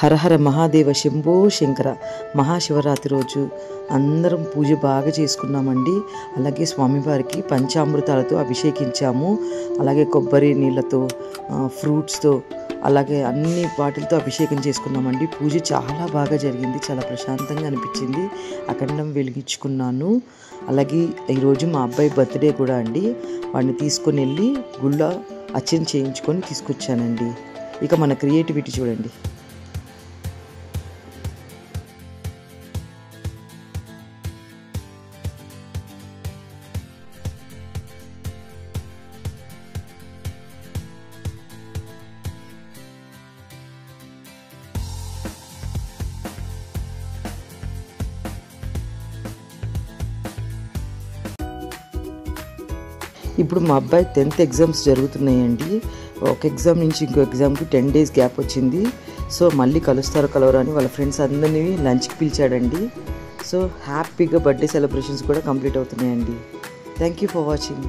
హరహర మహాదేవ శంభో శంకర. మహాశివరాత్రి రోజు అందరం పూజ బాగా చేసుకున్నామండి. అలాగే స్వామివారికి పంచామృతాలతో అభిషేకించాము. అలాగే కొబ్బరి నీళ్ళతో, ఫ్రూట్స్తో, అలాగే అన్ని వాటిలతో అభిషేకం చేసుకున్నామండి. పూజ చాలా బాగా జరిగింది, చాలా ప్రశాంతంగా అనిపించింది. అఖండం వెలిగించుకున్నాను. అలాగే ఈరోజు మా అబ్బాయి బర్త్డే కూడా అండి. వాడిని తీసుకొని వెళ్ళి గుళ్ళో అర్చన చేయించుకొని తీసుకొచ్చానండి. ఇక మన క్రియేటివిటీ చూడండి. ఇప్పుడు మా అబ్బాయి 10th ఎగ్జామ్స్ జరుగుతున్నాయండి. ఒక ఎగ్జామ్ నుంచి ఇంకో ఎగ్జామ్కి 10 days గ్యాప్ వచ్చింది. సో మళ్ళీ కలుస్తారో కలవరో అని వాళ్ళ ఫ్రెండ్స్ అందరినీ లంచ్కి పిలిచాడండి. సో హ్యాపీగా బర్త్డే సెలబ్రేషన్స్ కూడా కంప్లీట్ అవుతున్నాయండి. Thank you for watching.